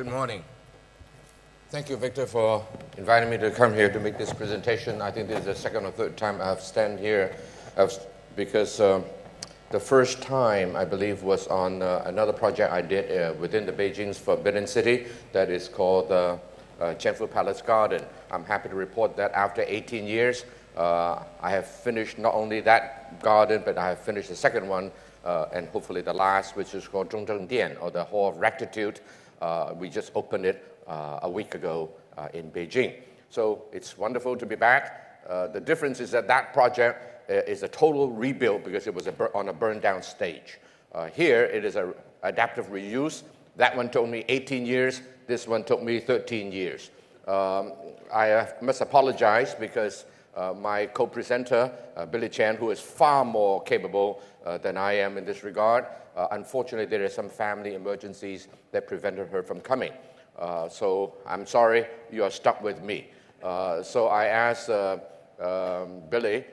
Good morning. Thank you, Victor, for inviting me to come here to make this presentation. I think this is the second or third time I've stand here because the first time, I believe, was on another project I did within the Beijing's Forbidden City that is called Jianfu Palace Garden. I'm happy to report that after 18 years, I have finished not only that garden, but I have finished the second one, and hopefully the last, which is called Zhongzheng Dian, or the Hall of Rectitude. We just opened it a week ago in Beijing. So it's wonderful to be back. The difference is that that project is a total rebuild because it was on a burned-down stage. Here, it is an adaptive reuse. That one took me 18 years. This one took me 13 years. I must apologize because my co-presenter, Billy Chan, who is far more capable than I am in this regard, unfortunately, there are some family emergencies that prevented her from coming. So I'm sorry, you are stuck with me. So I asked Billy,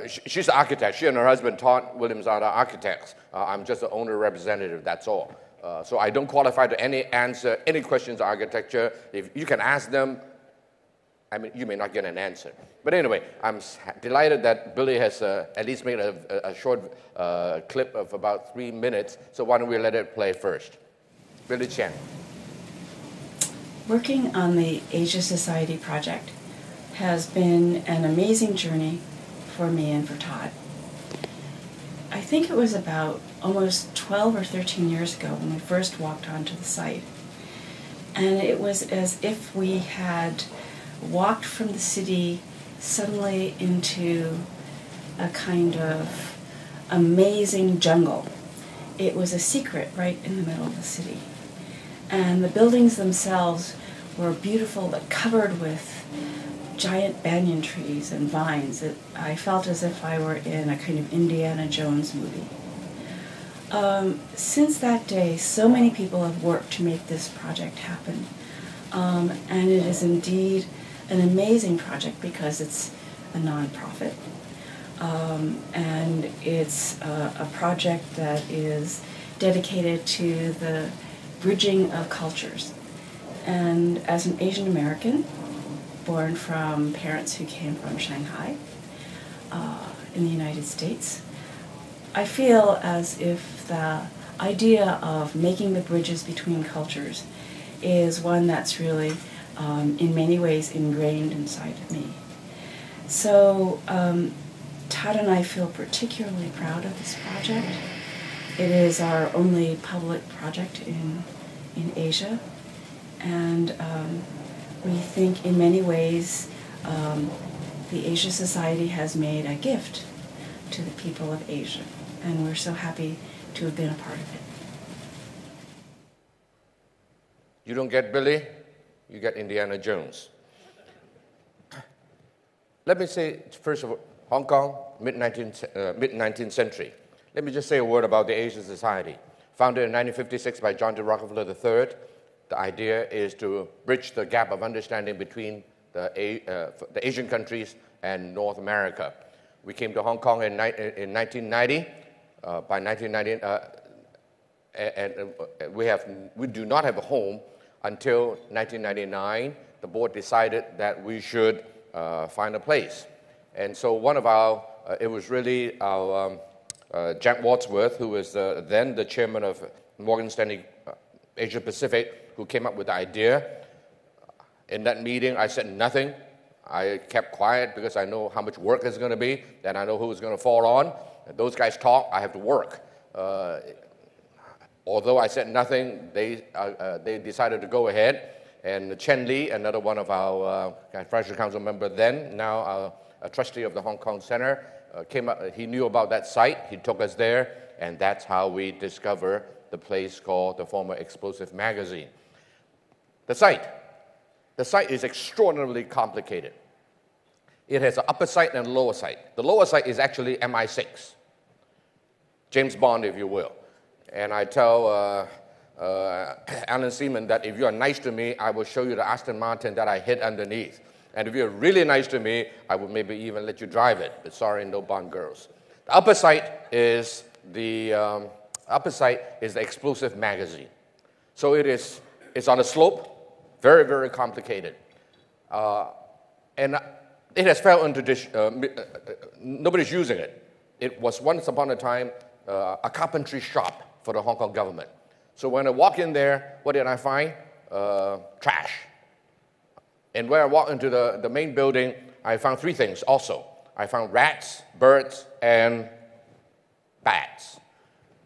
she's an architect. She and her husband, Todd Williams, are the architects. I'm just the owner representative, that's all. So I don't qualify to answer any questions on architecture. If you can ask them, I mean, you may not get an answer. But anyway, I'm delighted that Billy has at least made a short clip of about 3 minutes. So why don't we let it play first? Billy Chan. Working on the Asia Society project has been an amazing journey for me and for Todd. I think it was about almost 12 or 13 years ago when we first walked onto the site. And it was as if we had walked from the city suddenly into a kind of amazing jungle. It was a secret right in the middle of the city. And the buildings themselves were beautiful, but covered with giant banyan trees and vines. I felt as if I were in a kind of Indiana Jones movie. Since that day, so many people have worked to make this project happen. And it is indeed an amazing project because it's a nonprofit. And it's a project that is dedicated to the bridging of cultures. And as an Asian American, born from parents who came from Shanghai in the United States, I feel as if the idea of making the bridges between cultures is one that's really in many ways ingrained inside of me. So Todd and I feel particularly proud of this project. It is our only public project in Asia, and we think in many ways the Asia Society has made a gift to the people of Asia, and we're so happy to have been a part of it. You don't get Billy, you get Indiana Jones. Let me say, first of all, Hong Kong, mid-19th century. Let me just say a word about the Asia Society. Founded in 1956 by John D. Rockefeller III, the idea is to bridge the gap of understanding between the Asian countries and North America. We came to Hong Kong in 1990. By 1990, and we do not have a home until 1999. The board decided that we should find a place. And so one of our, it was really our Jack Wadsworth, who was then the chairman of Morgan Stanley Asia Pacific, who came up with the idea. In that meeting, I said nothing. I kept quiet because I know how much work it's going to be, and I know who it's going to fall on. And those guys talk, I have to work. Although I said nothing, they decided to go ahead. And Chen Li, another one of our Financial Council member then, now a trustee of the Hong Kong Center, came up. He knew about that site. He took us there, and that's how we discovered the place called the former Explosive Magazine. The site is extraordinarily complicated. It has an upper site and a lower site. The lower site is actually MI6, James Bond, if you will. And I tell Alan Seaman that if you are nice to me, I will show you the Aston Martin that I hid underneath. And if you're really nice to me, I will maybe even let you drive it. But sorry, no Bond girls. The upper site is the Explosive Magazine. So it is It's on a slope, very, very complicated. And it has fell into nobody's using it. It was once upon a time a carpentry shop for the Hong Kong government. So when I walk in there, what did I find? Trash. And when I walked into the main building, I found three things also. I found rats, birds, and bats.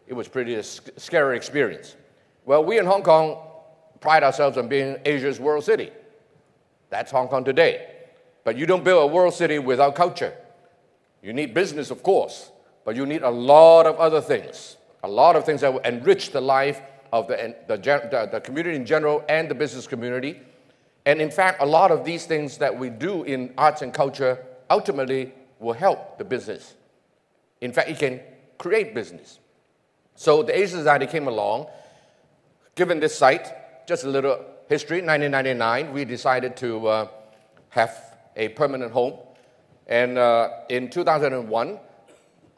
It was pretty a scary experience. Well, we in Hong Kong pride ourselves on being Asia's world city. That's Hong Kong today. But you don't build a world city without culture. You need business, of course, but you need a lot of other things, a lot of things that will enrich the life of the community in general and the business community. And in fact, a lot of these things that we do in arts and culture ultimately will help the business. In fact, it can create business. So the Asia Society came along. Given this site, just a little history, 1999, we decided to have a permanent home. And in 2001,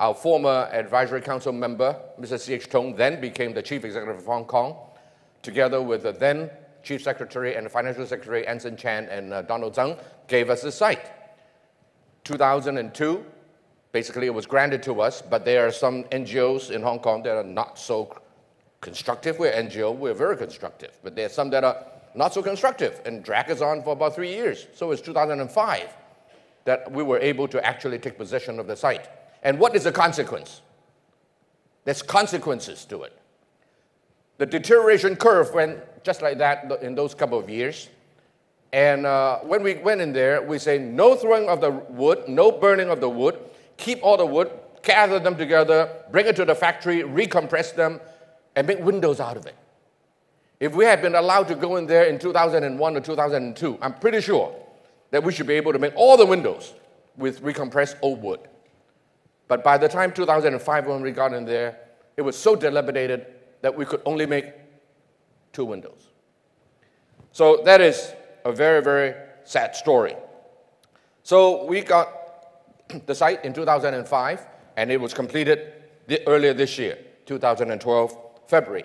our former advisory council member, Mr. C.H. Tung, then became the chief executive of Hong Kong, together with the then chief secretary and the financial secretary, Anson Chan and Donald Tsang, gave us the site. 2002, basically it was granted to us, but there are some NGOs in Hong Kong that are not so constructive. We're NGO, we're very constructive, but there are some that are not so constructive and drag us on for about 3 years. So it's 2005 that we were able to actually take possession of the site. And what is the consequence? There's consequences to it. The deterioration curve went just like that in those couple of years. And when we went in there, we say no throwing of the wood, no burning of the wood, keep all the wood, gather them together, bring it to the factory, recompress them, and make windows out of it. If we had been allowed to go in there in 2001 or 2002, I'm pretty sure that we should be able to make all the windows with recompressed old wood. But by the time 2005, when we got in there, it was so dilapidated that we could only make 2 windows. So that is a very, very sad story. So we got the site in 2005, and it was completed earlier this year, 2012, February.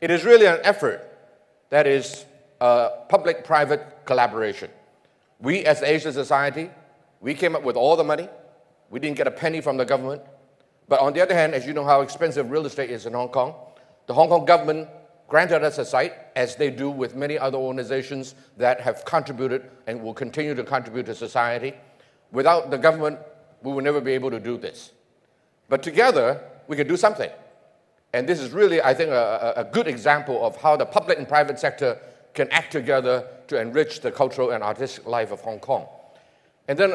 It is really an effort that is public-private collaboration. We, as the Asia Society, we came up with all the money. We didn't get a penny from the government. But on the other hand, as you know how expensive real estate is in Hong Kong, the Hong Kong government granted us a site, as they do with many other organizations that have contributed and will continue to contribute to society. Without the government, we will never be able to do this. But together, we can do something. And this is really, I think, a good example of how the public and private sector can act together to enrich the cultural and artistic life of Hong Kong. And then,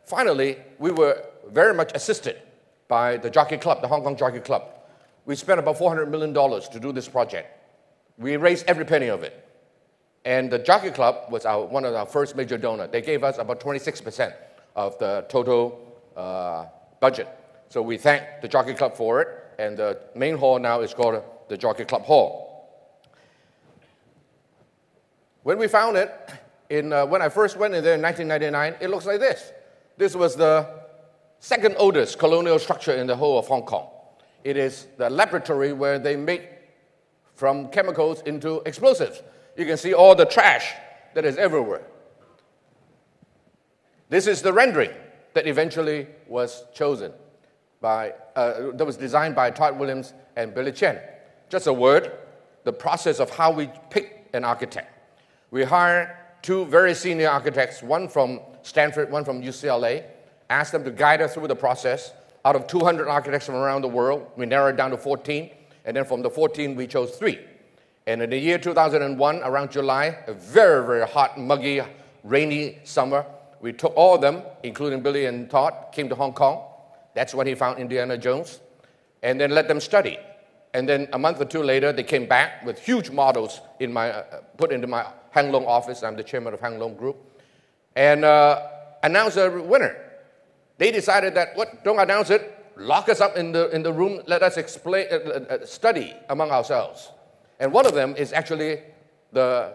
finally, we were very much assisted by the Jockey Club, the Hong Kong Jockey Club. We spent about $400 million to do this project. We raised every penny of it. And the Jockey Club was one of our first major donors. They gave us about 26% of the total budget. So we thank the Jockey Club for it. And the main hall now is called the Jockey Club Hall. When we found it, when I first went in there in 1999, it looks like this. This was the second oldest colonial structure in the whole of Hong Kong. It is the laboratory where they make from chemicals into explosives. You can see all the trash that is everywhere. This is the rendering that eventually was chosen that was designed by Todd Williams and Billy Chen. Just a word, the process of how we pick an architect. We hire 2 very senior architects, one from Stanford, one from UCLA, asked them to guide us through the process. Out of 200 architects from around the world, we narrowed down to 14, and then from the 14, we chose 3. And in the year 2001, around July, a very, very hot, muggy, rainy summer, we took all of them, including Billy and Todd, came to Hong Kong. That's when he found Indiana Jones, and then let them study. And then a month or 2 later, they came back with huge models put into my Hang Lung office. I'm the chairman of Hang Lung Group, and announced a winner. They decided that, don't announce it, lock us up in the room, let us study among ourselves. And one of them is actually the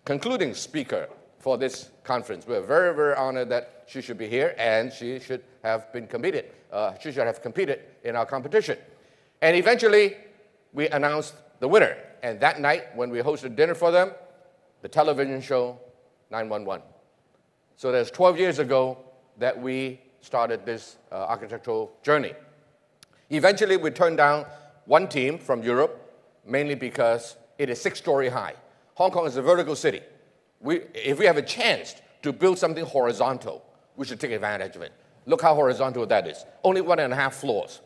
concluding speaker for this conference. We're very, very honored that she should be here, and she should have been competed. She should have competed in our competition. And eventually, we announced the winner. And that night, when we hosted dinner for them, the television show 911. So that's 12 years ago that we started this architectural journey. Eventually, we turned down one team from Europe, mainly because it is 6-story high. Hong Kong is a vertical city. If we have a chance to build something horizontal, we should take advantage of it. Look how horizontal that is. Only 1.5 floors.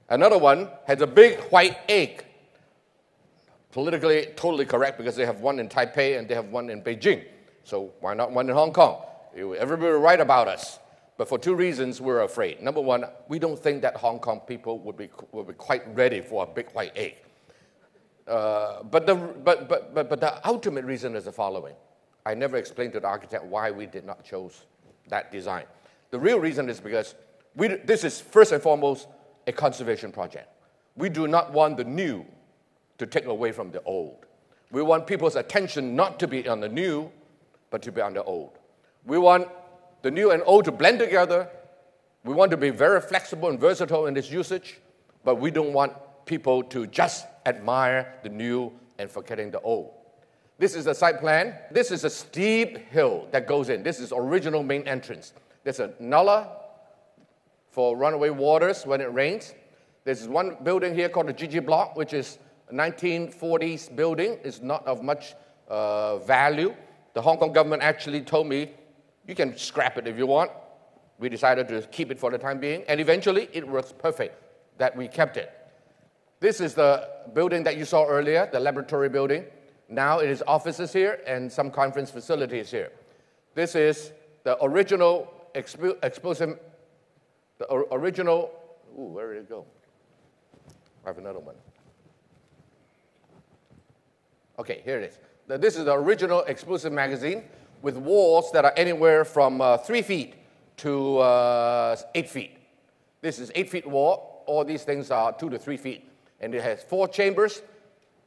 Another one has a big white egg. Politically totally correct because they have one in Taipei and they have one in Beijing. So why not one in Hong Kong? Everybody will write about us. But for 2 reasons, we're afraid. Number one, we don't think that Hong Kong people would be quite ready for a big white egg. But the ultimate reason is the following. I never explained to the architect why we did not choose that design. The real reason is because this is first and foremost a conservation project. We do not want the new to take away from the old. We want people's attention not to be on the new, but to be on the old. We want the new and old to blend together. We want to be very flexible and versatile in its usage, but we don't want people to just admire the new and forgetting the old. This is the site plan. This is a steep hill that goes in. This is original main entrance. There's a nullah for runaway waters when it rains. There's one building here called the GG Block, which is a 1940s building. It's not of much value. The Hong Kong government actually told me, you can scrap it if you want. We decided to keep it for the time being, and eventually it was perfect that we kept it. This is the building that you saw earlier, the laboratory building. Now it is offices here and some conference facilities here. This is the original explosive, where did it go? I have another one. Okay, here it is. This is the original explosive magazine with walls that are anywhere from 3 feet to 8 feet. This is 8 feet wall. All these things are 2 to 3 feet. And it has 4 chambers.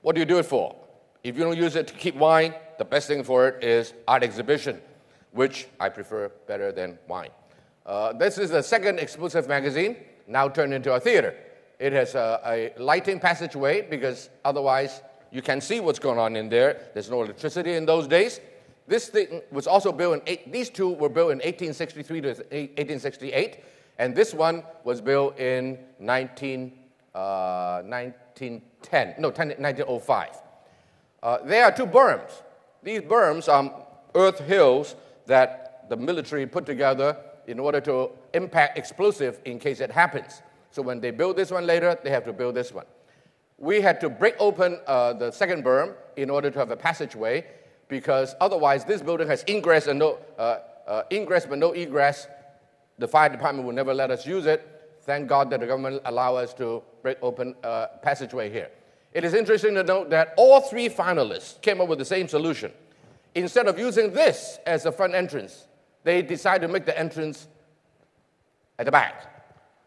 What do you do it for? If you don't use it to keep wine, the best thing for it is art exhibition, which I prefer better than wine. This is the second explosive magazine, now turned into a theater. It has a lighting passageway because otherwise you can see what's going on in there. There's no electricity in those days. This thing was also built these two were built in 1863 to 1868, and this one was built in 1905. There are 2 berms. These berms are earth hills that the military put together in order to impact explosive in case it happens. So when they build this one later, they have to build this one. We had to break open the second berm in order to have a passageway, because otherwise this building has ingress and ingress but no egress. The fire department will never let us use it. Thank God that the government allowed us to break open a passageway here. It is interesting to note that all 3 finalists came up with the same solution. Instead of using this as a front entrance, they decided to make the entrance at the back.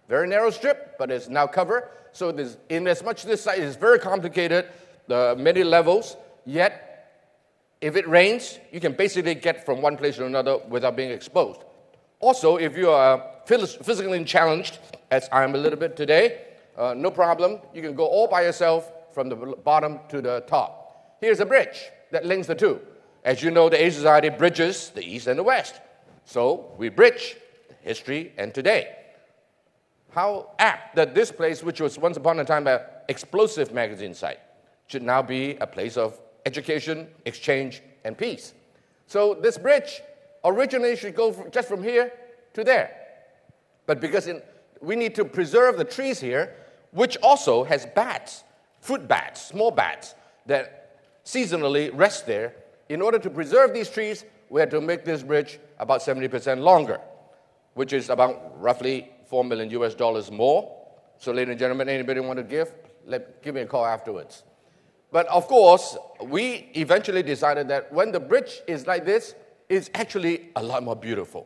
Very narrow strip, but it's now covered. So in as much this site is very complicated, many levels, yet if it rains, you can basically get from one place to another without being exposed. Also, if you are physically challenged, as I am a little bit today, no problem. You can go all by yourself from the bottom to the top. Here's a bridge that links the two. As you know, the Asian Society bridges the East and the West. So we bridge history and today. How apt that this place, which was once upon a time an explosive magazine site, should now be a place of education, exchange, and peace. So this bridge originally should go just from here to there. But because we need to preserve the trees here, which also has bats, fruit bats, small bats, that seasonally rest there. In order to preserve these trees, we had to make this bridge about 70% longer, which is about roughly $4 million more. So, ladies and gentlemen, anybody want to give me a call afterwards. But of course, we eventually decided that when the bridge is like this, it's actually a lot more beautiful.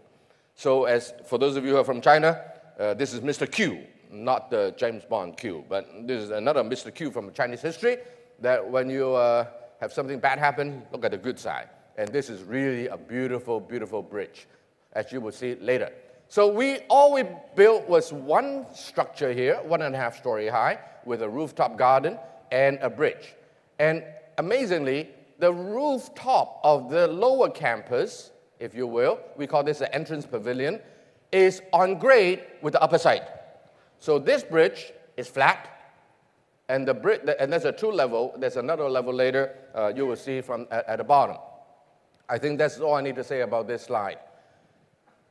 So, as for those of you who are from China, this is Mr. Q, not the James Bond Q, but this is another Mr. Q from Chinese history, that when you have something bad happen, look at the good side. And this is really a beautiful, beautiful bridge, as you will see later. So all we built was one structure here, 1.5 story high, with a rooftop garden and a bridge. And amazingly, the rooftop of the lower campus, if you will, we call this the entrance pavilion, is on grade with the upper side. So this bridge is flat, and there's a 2-level. There's another level later you will see from at the bottom. I think that's all I need to say about this slide.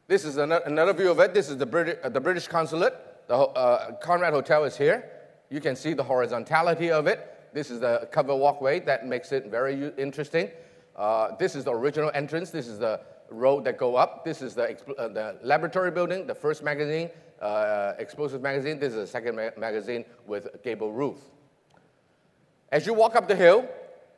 This is another view of it. This is the British consulate. The Conrad Hotel is here. You can see the horizontality of it. This is the cover walkway. That makes it very interesting. This is the original entrance. This is the road that go up. This is the laboratory building, the first magazine, explosive magazine. This is the second magazine with gable roof. As you walk up the hill,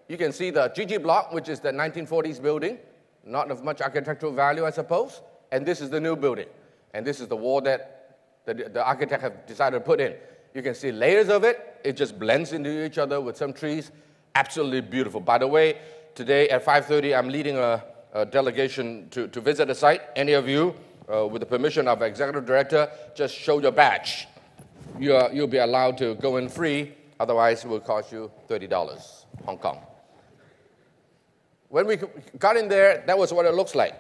you can see the GG block, which is the 1940s building. Not of much architectural value, I suppose. And this is the new building. And this is the wall that the architect have decided to put in. You can see layers of it. It just blends into each other with some trees. Absolutely beautiful. By the way, today at 5:30, I'm leading a delegation to visit the site. Any of you, with the permission of executive director, just show your badge. You'll be allowed to go in free. Otherwise, it will cost you $30, Hong Kong. When we got in there, that was what it looks like.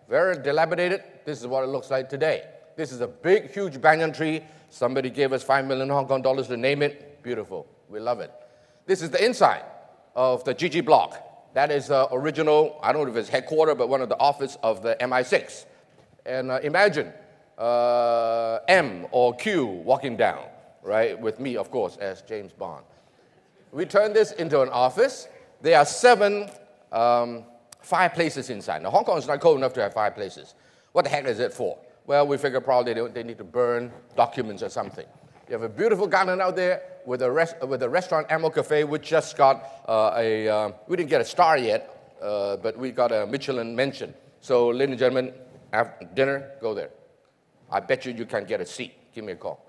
Very dilapidated. This is what it looks like today. This is a big, huge banyan tree. Somebody gave us 5 million Hong Kong dollars to name it. Beautiful. We love it. This is the inside of the GG block. That is original, I don't know if it's headquarters, but one of the office of the MI6. And imagine M or Q walking down, right, with me, of course, as James Bond. We turned this into an office. There are 7 fireplaces inside. Now, Hong Kong is not cold enough to have fireplaces. What the heck is it for? Well, we figure probably they need to burn documents or something. You have a beautiful garden out there with a restaurant, Amo Cafe, which just got we didn't get a star yet, but we got a Michelin mention. So, ladies and gentlemen, after dinner, go there. I bet you can get a seat. Give me a call.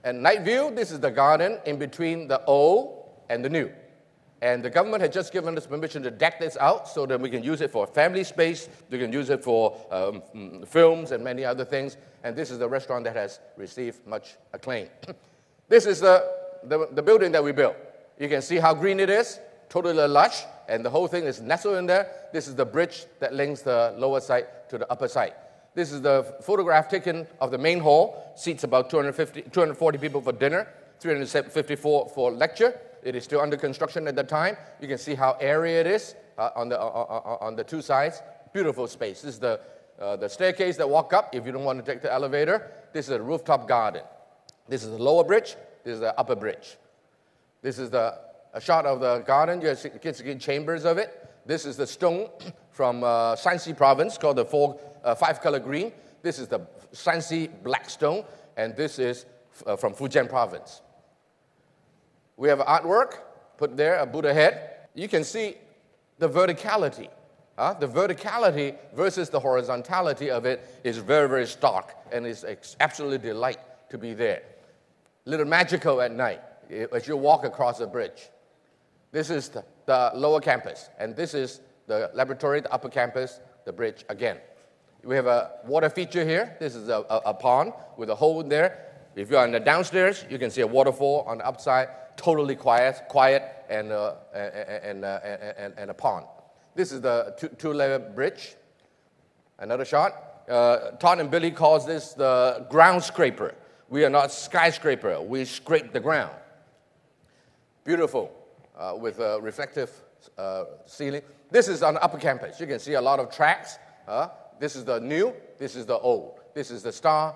And night view, this is the garden in between the old and the new. And the government had just given us permission to deck this out so that we can use it for family space, we can use it for films and many other things. And this is the restaurant that has received much acclaim. This is the building that we built. You can see how green it is, totally lush, and the whole thing is nestled in there. This is the bridge that links the lower side to the upper side. This is the photograph taken of the main hall, seats about 240 people for dinner, 354 for lecture. It is still under construction at the time. You can see how airy it is on the 2 sides. Beautiful space. This is the staircase that walk up if you don't want to take the elevator. This is a rooftop garden. This is the lower bridge. This is the upper bridge. This is a shot of the garden. You can see chambers of it. This is the stone from Shanxi province called the 5-color green. This is the Shanxi black stone, and this is from Fujian province. We have artwork put there, a Buddha head. You can see the verticality. The verticality versus the horizontality of it is very, very stark, and it's absolutely a delight to be there. A little magical at night as you walk across the bridge. This is the lower campus, and this is the laboratory, the upper campus, the bridge again. We have a water feature here. This is a pond with a hole in there. If you're on the downstairs, you can see a waterfall on the upside. Totally quiet, and a pond. This is the two-layer bridge. Another shot. Todd and Billy calls this the ground scraper. We are not skyscraper. We scrape the ground. Beautiful, with a reflective ceiling. This is on the upper campus. You can see a lot of tracks. This is the new. This is the old. This is the Star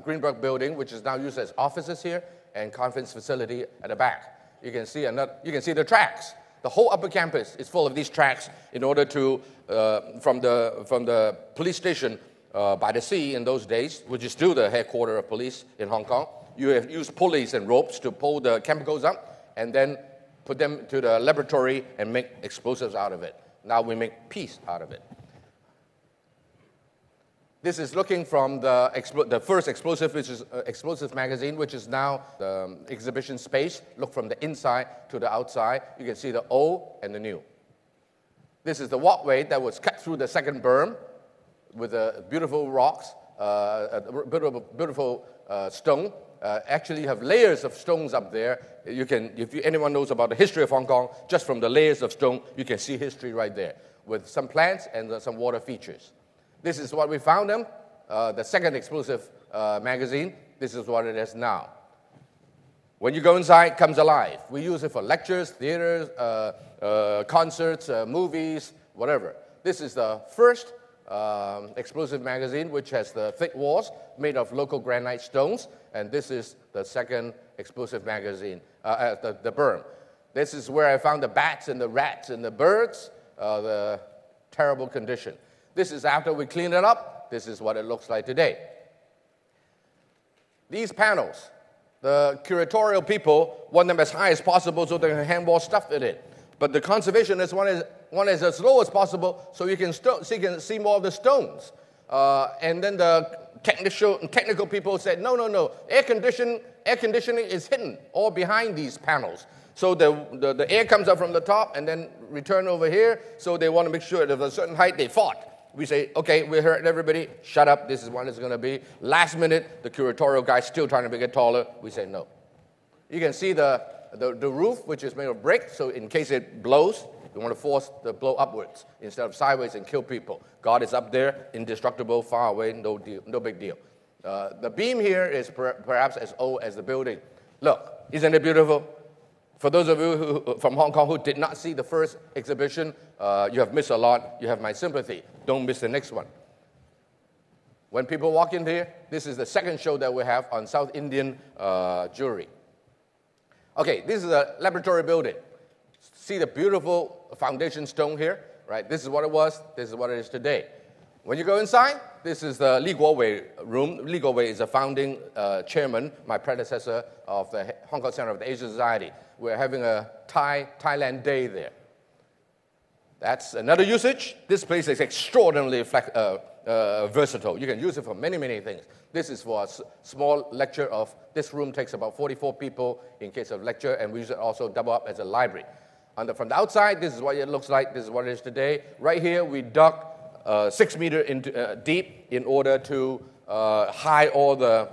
Greenberg building, which is now used as offices here, and conference facility at the back. You can see the tracks. The whole upper campus is full of these tracks in order to, from the police station by the sea in those days, which is still the headquarters of police in Hong Kong, you have used pulleys and ropes to pull the chemicals up and then put them to the laboratory and make explosives out of it. Now we make peace out of it. This is looking from the first explosive, which is explosive magazine, which is now the exhibition space. Look from the inside to the outside. You can see the old and the new. This is the walkway that was cut through the second berm with the beautiful rocks. a beautiful stone. Actually, you have layers of stones up there. You can, if anyone knows about the history of Hong Kong, just from the layers of stone, you can see history right there with some plants and some water features. This is what we found them. The second explosive magazine. This is what it is now. When you go inside, it comes alive. We use it for lectures, theaters, concerts, movies, whatever. This is the first explosive magazine, which has the thick walls made of local granite stones. And this is the second explosive magazine, the berm. This is where I found the bats and the rats and the birds, the terrible condition. This is after we clean it up. This is what it looks like today. These panels, the curatorial people want them as high as possible so they can handball stuff in it. But the conservationists want it as low as possible so you can see more of the stones. And then the technical people said, no, air conditioning is hidden all behind these panels. So the air comes up from the top and then return over here. So they want to make sure that at a certain height they fought. We say, okay, we heard everybody, shut up, this is what it's going to be. Last minute, the curatorial guy's still trying to make it taller. We say no. You can see the roof, which is made of brick, so in case it blows, you want to force the blow upwards instead of sideways and kill people. God is up there, indestructible, far away, no big deal. The beam here is perhaps as old as the building. Look, isn't it beautiful? For those of you from Hong Kong who did not see the first exhibition, you have missed a lot. You have my sympathy. Don't miss the next one. When people walk in here, this is the second show that we have on South Indian jewelry. Okay, this is a laboratory building. See the beautiful foundation stone here, right? This is what it was. This is what it is today. When you go inside, this is the Li Guowei room. Li Guowei is the founding chairman, my predecessor of the Hong Kong Center of the Asian Society. We're having a Thailand Day there. That's another usage. This place is extraordinarily versatile. You can use it for many, many things. This is for a small lecture of, this room takes about 44 people in case of lecture, and we use it also double up as a library. From the outside, this is what it looks like. This is what it is today. Right here, we dug 6 meters deep in order to hide all the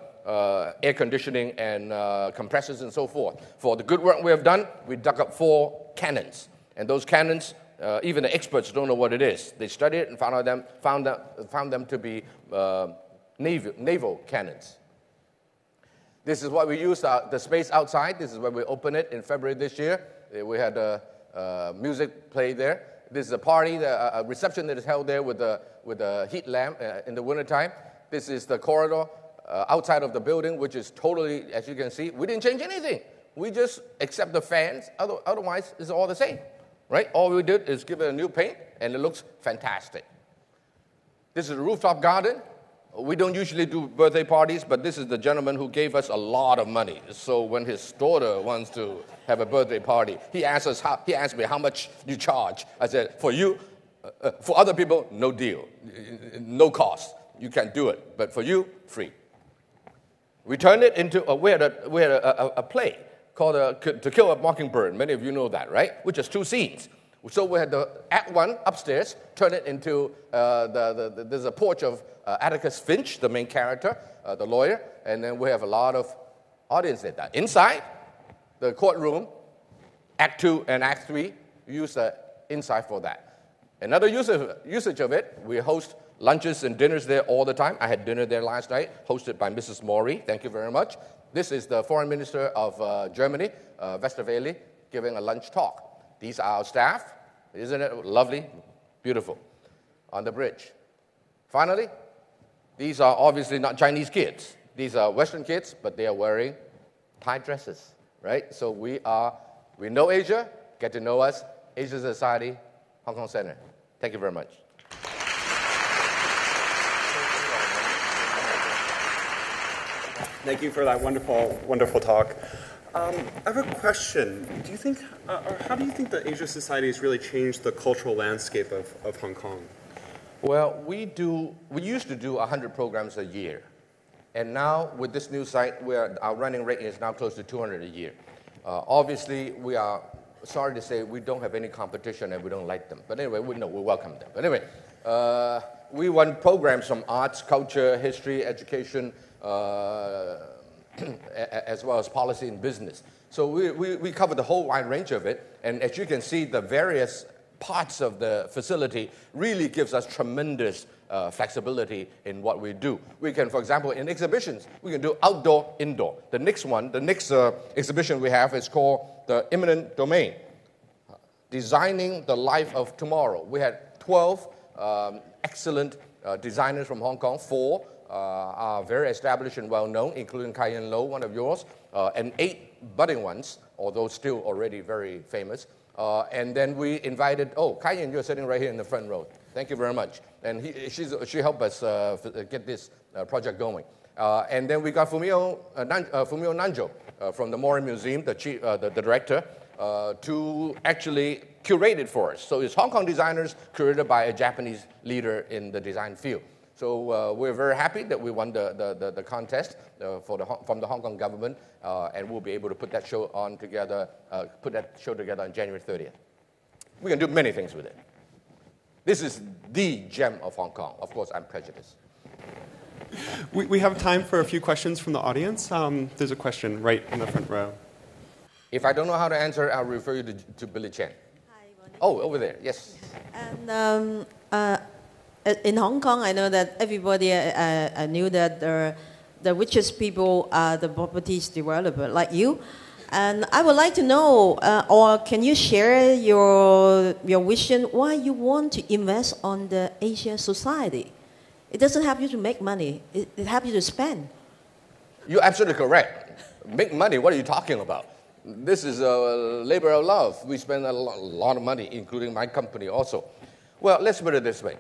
air conditioning and compressors and so forth. For the good work we have done, we dug up 4 cannons. And those cannons, even the experts don't know what it is. They studied it and found them to be naval cannons. This is what we use, the space outside. This is where we opened it in February this year. We had music play there. This is a party, a reception that is held there with a heat lamp in the wintertime. This is the corridor outside of the building, which is totally, as you can see, we didn't change anything. We just accept the fans. Otherwise, it's all the same, right? All we did is give it a new paint, and it looks fantastic. This is a rooftop garden. We don't usually do birthday parties, but this is the gentleman who gave us a lot of money. So when his daughter wants to have a birthday party, he asked me how much you charge. I said, for you, for other people, no deal, no cost. You can do it, but for you, free. We turned it into we had a play called To Kill a Mockingbird. Many of you know that, right? Which is 2 scenes. So we had the Act 1 upstairs, turn it into, there's a porch of Atticus Finch, the main character, the lawyer, and then we have a lot of audience there. Inside, the courtroom, Act 2 and Act 3, we use the inside for that. Another usage of it, we host lunches and dinners there all the time. I had dinner there last night, hosted by Mrs. Maury. Thank you very much. This is the Foreign Minister of Germany, Westerwelle, giving a lunch talk. These are our staff. Isn't it lovely? Beautiful. On the bridge. Finally, these are obviously not Chinese kids. These are Western kids, but they are wearing Thai dresses, right? So we know Asia, get to know us, Asia Society, Hong Kong Center. Thank you very much. Thank you for that wonderful, wonderful talk. I have a question. Do you think, or how do you think the Asia Society has really changed the cultural landscape of Hong Kong? Well, we used to do 100 programs a year. And now, with this new site, our running rate is now close to 200 a year. Obviously, we are sorry to say we don't have any competition and we don't like them. But anyway, we welcome them. But anyway, we run programs from arts, culture, history, education, as well as policy and business. So we cover the whole wide range of it. And as you can see, the various parts of the facility really gives us tremendous flexibility in what we do. We can, for example, in exhibitions, we can do outdoor, indoor. The next exhibition we have is called The Imminent Domain, Designing the Life of Tomorrow. We had 12 excellent designers from Hong Kong. 4 are very established and well-known, including Kai-Yen Low, one of yours, and 8 budding ones, although still already very famous. And then we invited, Kai-Yen, you're sitting right here in the front row. Thank you very much. And she helped us get this project going. And then we got Fumio Nanjo from the Mori Museum, the director, to actually curate it for us. So it's Hong Kong designers curated by a Japanese leader in the design field. So we're very happy that we won the contest from the Hong Kong government, and we'll be able to put that show together on January 30th. We can do many things with it. This is the gem of Hong Kong. Of course, I'm prejudiced. We have time for a few questions from the audience. There's a question right in the front row. If I don't know how to answer, I'll refer you to Billy Chen. Hi, Ronnie. Oh, over there, yes. And in Hong Kong, I know that everybody knew that the richest people are the properties developer like you. And I would like to know, or can you share your vision why you want to invest on the Asian society? It doesn't help you to make money. It helps you to spend. You're absolutely correct. Make money, what are you talking about? This is a labor of love. We spend a lot of money, including my company also. Well, let's put it this way.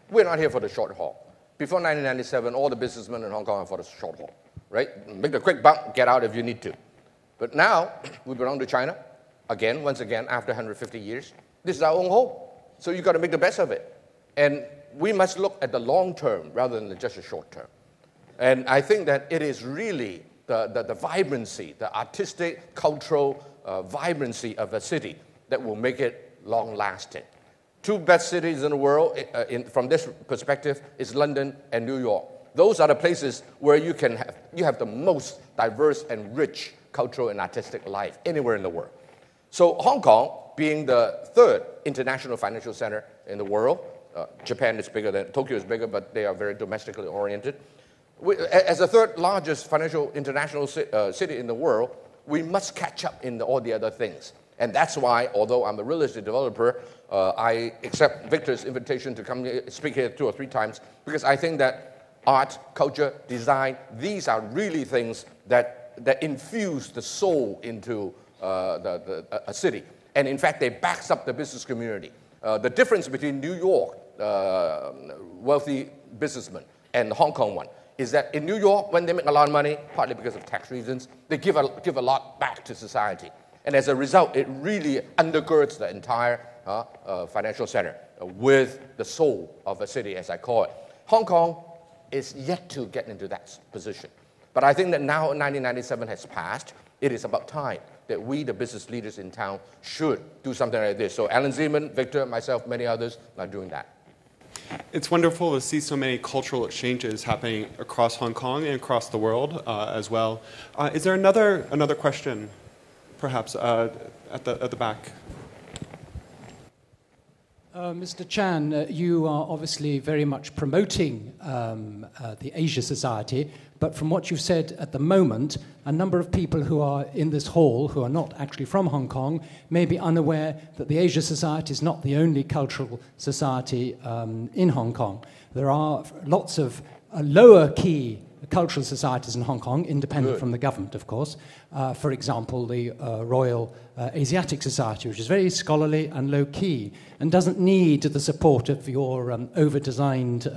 We're not here for the short haul. Before 1997, all the businessmen in Hong Kong are for the short haul, right? Make the quick buck, get out if you need to. But now, we belong to China, once again, after 150 years. This is our own home. So you've got to make the best of it. And we must look at the long term rather than just the short term. And I think that it is really the vibrancy, the artistic, cultural vibrancy of a city that will make it long-lasting. 2 best cities in the world, from this perspective, is London and New York. Those are the places where you have the most diverse and rich cultural and artistic life anywhere in the world. So Hong Kong, being the 3rd international financial center in the world, Japan is bigger than, Tokyo is bigger, but they are very domestically oriented. As the 3rd largest financial international city in the world, we must catch up in all the other things. And that's why, although I'm a real estate developer, I accept Victor's invitation to come here, speak here 2 or 3 times, because I think that art, culture, design, these are really things that infuse the soul into a city. And in fact, they backs up the business community. The difference between New York, wealthy businessmen, and the Hong Kong one is that in New York, when they make a lot of money, partly because of tax reasons, they give a lot back to society. And as a result, it really undergirds the entire financial center with the soul of a city, as I call it. Hong Kong is yet to get into that position. But I think that now 1997 has passed. It is about time that we, the business leaders in town, should do something like this. So Alan Zeman, Victor, myself, many others are doing that. It's wonderful to see so many cultural exchanges happening across Hong Kong and across the world as well. Is there another question, perhaps, at the back? Mr. Chan, you are obviously very much promoting the Asia Society, but from what you've said at the moment, a number of people who are in this hall, who are not actually from Hong Kong, may be unaware that the Asia Society is not the only cultural society in Hong Kong. There are lots of lower-key cultural societies in Hong Kong, independent from the government, of course. For example, the Royal Asiatic Society, which is very scholarly and low-key and doesn't need the support of your over-designed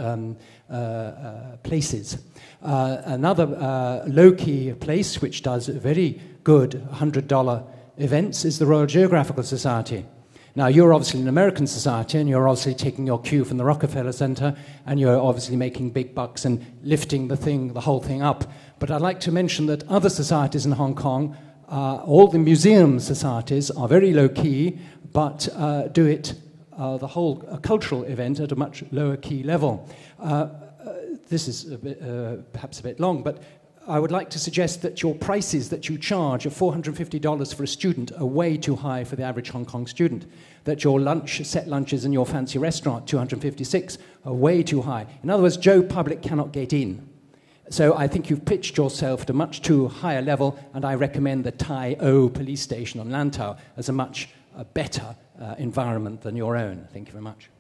places. Another low-key place which does very good $100 events is the Royal Geographical Society. Now, you're obviously an American society, and you're obviously taking your cue from the Rockefeller Center, and you're obviously making big bucks and lifting the whole thing up. But I'd like to mention that other societies in Hong Kong, all the museum societies are very low-key, but do it the whole cultural event at a much lower key level. This is a bit, perhaps a bit long, but I would like to suggest that your prices that you charge of $450 for a student are way too high for the average Hong Kong student. That your set lunches in your fancy restaurant, $256, are way too high. In other words, Joe Public cannot get in. So I think you've pitched yourself at a much too higher level, and I recommend the Tai O police station on Lantau as a much better environment than your own. Thank you very much.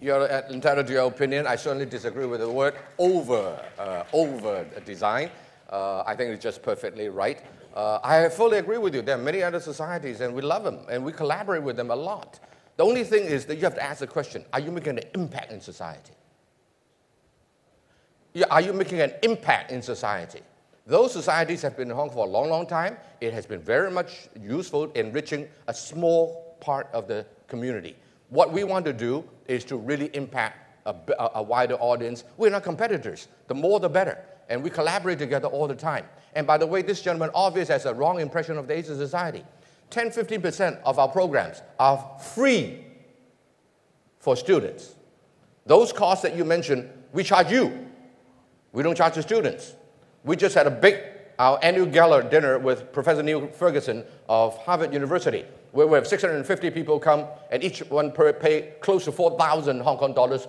You're entitled to your opinion. I certainly disagree with the word over design. I think it's just perfectly right. I fully agree with you. There are many other societies, and we love them, and we collaborate with them a lot. The only thing is that you have to ask the question, are you making an impact in society? Yeah, are you making an impact in society? Those societies have been in Hong Kong for a long, long time. It has been very much useful in enriching a small part of the community. What we want to do is to really impact a wider audience. We're not competitors. The more, the better. And we collaborate together all the time. And by the way, this gentleman obviously has a wrong impression of the Asian society. 10-15% of our programs are free for students. Those costs that you mentioned, we charge you. We don't charge the students. We just had our annual gala dinner with Professor Neil Ferguson of Harvard University, where we have 650 people come, and each one pay close to 4,000 Hong Kong dollars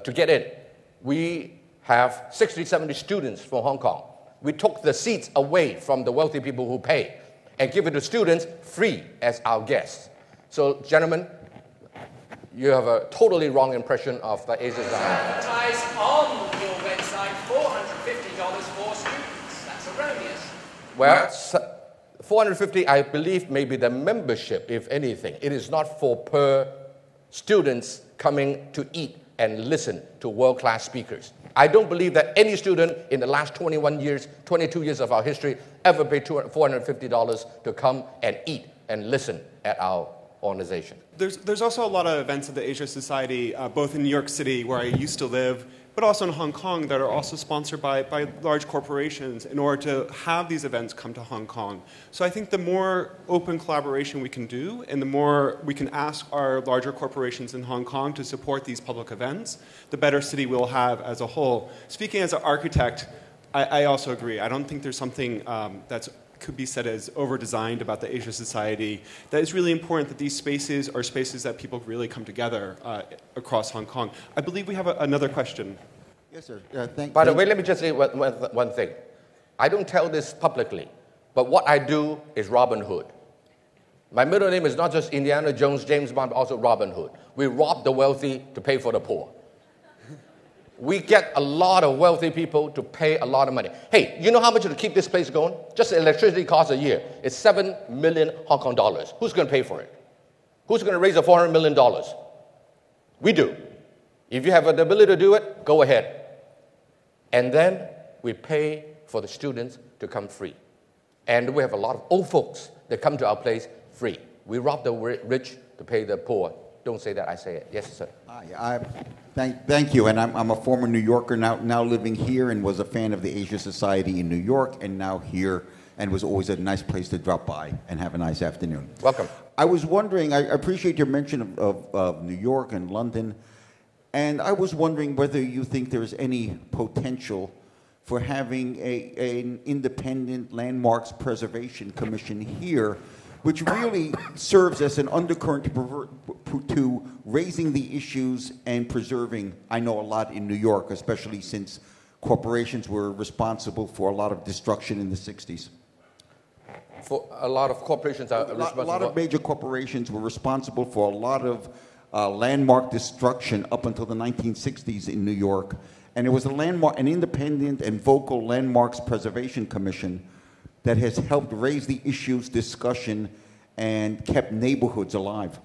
to get in. We have 60, 70 students from Hong Kong. We took the seats away from the wealthy people who pay and give it to students free as our guests. So, gentlemen, you have a totally wrong impression of the Asian society. Advertise on your website $450 for students. That's erroneous. Well, 450, I believe, may be the membership, if anything. It is not for per students coming to eat and listen to world-class speakers. I don't believe that any student in the last 21 years, 22 years of our history ever paid $450 to come and eat and listen at our organization. There's also a lot of events at the Asia Society, both in New York City, where I used to live, but also in Hong Kong, that are also sponsored by large corporations in order to have these events come to Hong Kong. So I think the more open collaboration we can do, and the more we can ask our larger corporations in Hong Kong to support these public events, the better city we'll have as a whole. Speaking as an architect, I also agree. I don't think there's something that's could be said as over-designed about the Asia Society. That it's really important that these spaces are spaces that people really come together across Hong Kong. I believe we have another question. Yes, sir. By the way, let me just say one thing. I don't tell this publicly, but what I do is Robin Hood. My middle name is not just Indiana Jones, James Bond, but also Robin Hood. We rob the wealthy to pay for the poor. We get a lot of wealthy people to pay a lot of money. Hey, you know how much to keep this place going? Just the electricity cost a year. It's 7 million Hong Kong dollars. Who's going to pay for it? Who's going to raise the $400 million? We do. If you have the ability to do it, go ahead. And then we pay for the students to come free. And we have a lot of old folks that come to our place free. We rob the rich to pay the poor. Don't say that, I say it. Yes, sir. Thank you. And I'm a former New Yorker, now living here, and was a fan of the Asia Society in New York, and now here, and was always a nice place to drop by and have a nice afternoon. Welcome. I was wondering, I appreciate your mention of New York and London, and I was wondering whether you think there's any potential for having an independent landmarks preservation commission here, which really serves as an undercurrent to raising the issues and preserving. I know a lot in New York, especially since corporations were responsible for a lot of destruction in the 60s. For a lot of corporations are responsible. A lot of major corporations were responsible for a lot of landmark destruction up until the 1960s in New York. And it was an independent and vocal landmarks preservation commission that has helped raise the issues, discussion, and kept neighborhoods alive.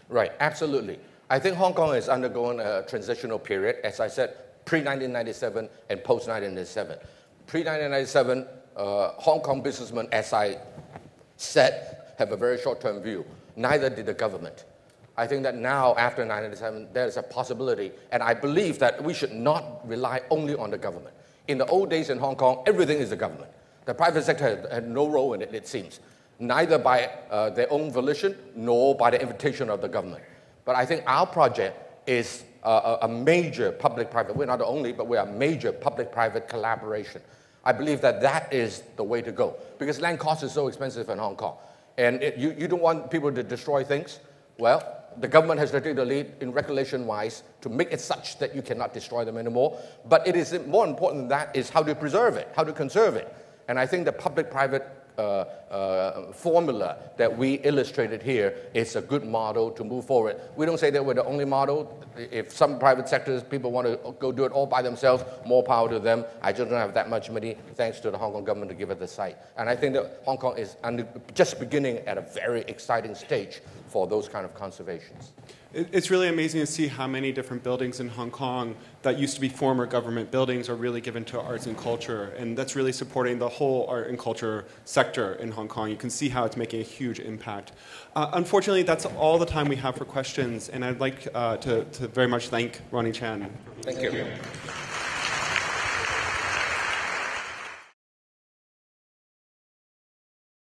Right, absolutely. I think Hong Kong is undergoing a transitional period, as I said, pre-1997 and post-1997. Pre-1997, Hong Kong businessmen, as I said, have a very short-term view. Neither did the government. I think that now, after 1997, there is a possibility, and I believe that we should not rely only on the government. In the old days in Hong Kong, everything is the government. The private sector had no role in it, it seems, neither by their own volition nor by the invitation of the government. But I think our project is a major public-private, we're not the only, but we're a major public-private collaboration. I believe that that is the way to go, because land cost is so expensive in Hong Kong. And you don't want people to destroy things. Well, the government has to take the lead in regulation-wise to make it such that you cannot destroy them anymore. But it is more important than that is how to preserve it, how to conserve it. And I think the public-private formula that we illustrated here is a good model to move forward. We don't say that we're the only model. If some private sectors, people want to go do it all by themselves, more power to them. I just don't have that much money, thanks to the Hong Kong government to give it the site. And I think that Hong Kong is just beginning at a very exciting stage for those kind of conservations. It's really amazing to see how many different buildings in Hong Kong that used to be former government buildings are really given to arts and culture. And that's really supporting the whole art and culture sector in Hong Kong. You can see how it's making a huge impact. Unfortunately, that's all the time we have for questions. And I'd like to very much thank Ronnie Chan. Thank you.